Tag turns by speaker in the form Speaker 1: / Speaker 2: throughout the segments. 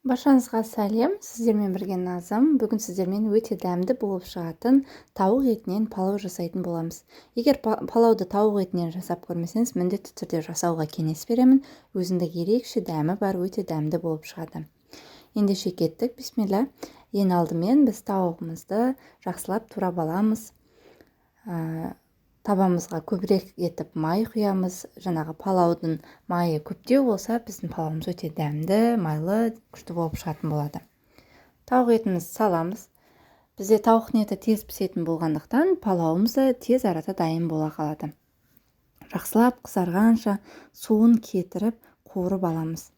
Speaker 1: Баршаңызға сәлем, сіздермен бірге Назым. Бүгін сіздермен өте дәмді болып шығатын тауық етінен палау жасайтын боламыз. Егер палауды тауық етінен жасап көрмесеңіз, міндетті түрде жасауға кеңес беремін. Өзіндік ерекше дәмі бар, өте дәмді болып шығады. Ендеше кеттік, бисмилля. Ең алдымен біз тауығымызды жақсылап турап аламыз. Табамызға көбірек етіп май құямыз. Жаңағы палаудың майы көптеу болса, біздің палауымыз өте дәмді, майлы, күшті болып шығатын болады. Тауық етімізді саламыз. Бізде тауықтың еті тез пісетін болғандықтан, палауымыз да тез арада дайын бола қалады. Жақсылап қызарғанша суын кетіріп қуырып аламыз.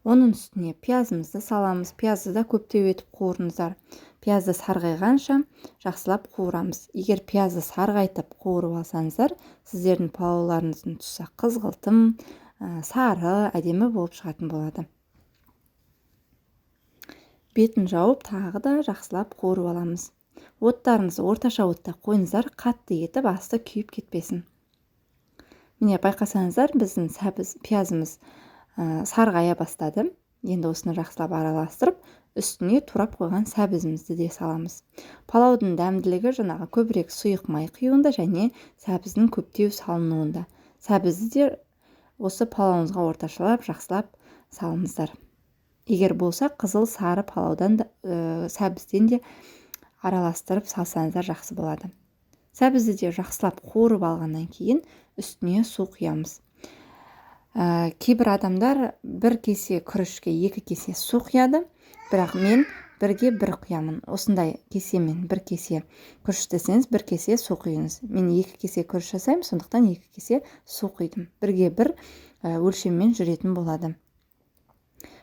Speaker 1: Оның үстіне пиязымызды саламыз. Пиязды да көптеу етіп қуырыңыздар. Пиязды сарғайғанша жақсылап қуырамыз. Егер пиязды сарғайтып қуырып алсаңыздар, сіздердің палауларыңыздың түсі қызғылтым, сары, әдемі болып шығатын болады. Бетін жауып, тағы да жақсылап қуырып аламыз. Оттарыңызды орташа отта қойыңыздар, қатты етіп асты күйіп кетпесін. Міне байқасаңыздар, біздің пиязымыз сарғая бастады. Енді осыны жақсылап араластырып, үстіне турап қойған сәбізімізді де саламыз. Палаудың дәмділігі жаңағы көбірек сұйық май құюында және сәбіздің көптеу салынуында. Сәбізді де осы палауыңызға орташалап, жақсылап салыңыздар. Егер болса, қызыл сары палаудан сәбізден де араластырып салсаңыздар жақсы болады. Сәбізді де жақсылап қуырып алғаннан кейін үстіне су құямыз. Кейбір адамдар бір кесе күрішке 2 кесе су құяды, бірақ мен бірге бір құямын. Осындай кесемен бір кесе күріш десеңіз, бір кесе су құйыңыз. Мен 2 кесе күріш жасаймын, сондықтан 2 кесе су құйдым. Бірге бір өлшеммен жүретін болады.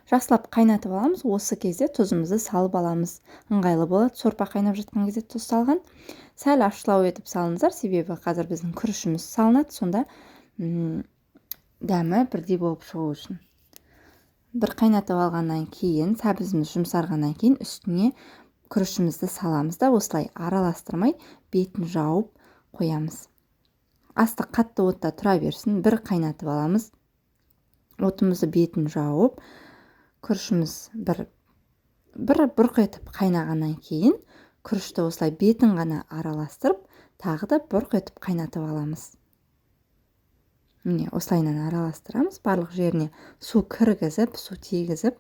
Speaker 1: Жақсылап қайнатып аламыз. Осы кезде тұзымызды салып аламыз. Ыңғайлы болады. Сорпа қайнап жатқан кезде тұз салған. Сәл ашылау етіп салыңыздар, себебі қазір біздің күрішіміз салынады, сонда дәмі бірдей болып шығу үшін. Бір қайнатып алғаннан кейін, сәбізіміз жұмсарғаннан кейін үстіне күрішімізді саламыз да, осылай араластырмай бетін жауып қоямыз. Асты қатты отта тұра берсін, бір қайнатып аламыз. Отымызды бетін жауып, күрішіміз бір бұрқ етіп қайнағаннан кейін, күрішті осылай бетін ғана араластырып, тағы да бұрқ етіп қайнатып аламыз. Міне, осылайынан араластырамыз, барлық жеріне су кіргізіп, су тигізіп.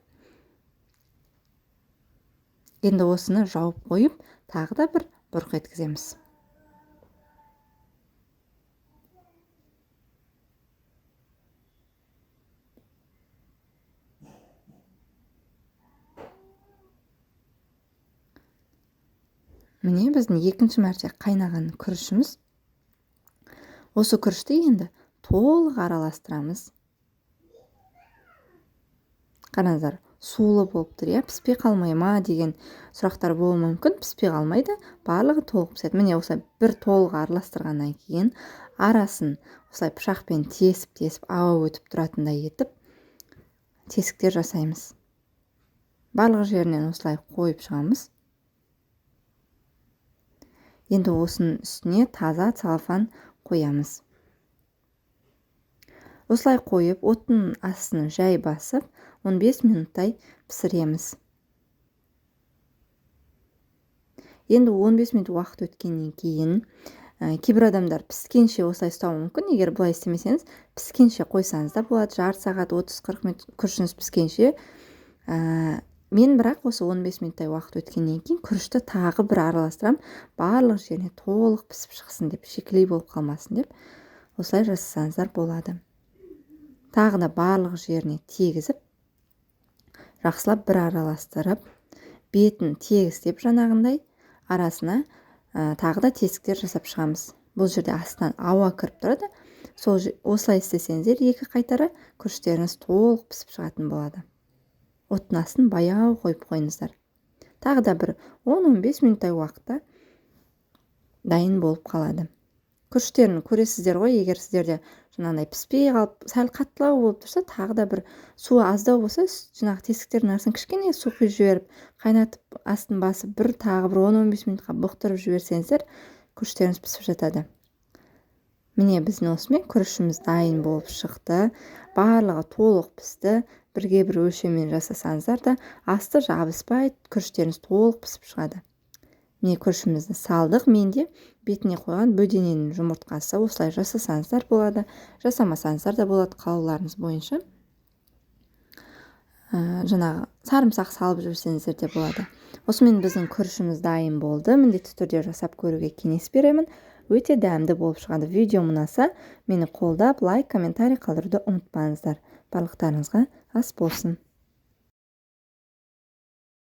Speaker 1: Енді осыны жауып қойып, тағы да бір бұрқ еткіземіз. Міне, біздің екінші мәрте қайнаған күрішіміз. Осы күрішті енді толық араластырамыз. Қараңыздар, сулы болып тұр, піспей қалмай ма деген сұрақтар болуы мүмкін. Піспей қалмайды, барлығы толық піседі. Міне, осылай бір толық араластырғаннан кейін, арасын осылай пышақпен тесіп, ауа өтіп тұратындай етіп, тесіктер жасаймыз. Барлық жерінен осылай қойып шығамыз. Енді осының үстіне таза целлофан қоямыз. Осылай қойып, оттың астын жай басып, 15 минуттай пісіреміз. Енді 15 минут уақыт өткеннен кейін, кейбір адамдар піскенше осылай ұстауы мүмкін. Егер бұлай істемесеңіз, піскенше қойсаңыз да болады. Жарты сағат, 30-40 минут күрішіңіз піскенше. Мен бірақ осы 15 минуттай уақыт өткеннен кейін күрішті тағы бір араластырам. Барлық жеріне толық пісіп шықсын деп, шикілей болып қалмасын деп, осылай жасасаңыздар болады. Тағы да барлық жеріне тегізіп, жақсылап бір араластырып, бетін тегістеп жаңағындай арасына тағы да тесіктер жасап шығамыз. Бұл жерде астынан ауа кіріп тұрады. Осылай істесеңіздер, 2 қайтара күріштеріңіз толық пісіп шығатын болады. Оттың астын баяу қойып қойыңыздар. Тағы да бір 10-15 минуттай уақытта дайын болып қалады. Күріштерін көресіздер ғой, егер сіздерде жаңағындай піспей қалып, сәл қаттылау болып тұрса, тағы да бір суы аздау болса, жаңағы тесіктердің арасын кішкене су құйып жіберіп, қайнатып, астын басып, тағы бір 10-15 минутқа бұқтырып жіберсеңіздер, күріштеріңіз пісіп жатады. Міне біздің осымен күрішіміз дайын болып шықты. Барлығы толық пісті. Бірге бір өлшеммен жасасаңыздар да асты жабыспай, күріштеріңіз толық пісіп шығады. Міне күрішімізді салдық. Менде бетіне қойған бөдененің жұмыртқасы. Осылай жасасаңыздар болады. Жасамасаңыздар да болады, қалауларыңыз бойынша. Жаңағы сарымсақ салып жүрсеңіздер де болады. Осымен біздің күрішіміз дайын болды. Міндетті түрде жасап көруге кеңес беремін. Өте дәмді болып шығады. Видео ұнаса, мені қолдап, лайк, комментарий қалдыруды ұмытпаңыздар. Барлықтарыңызға ас болсын.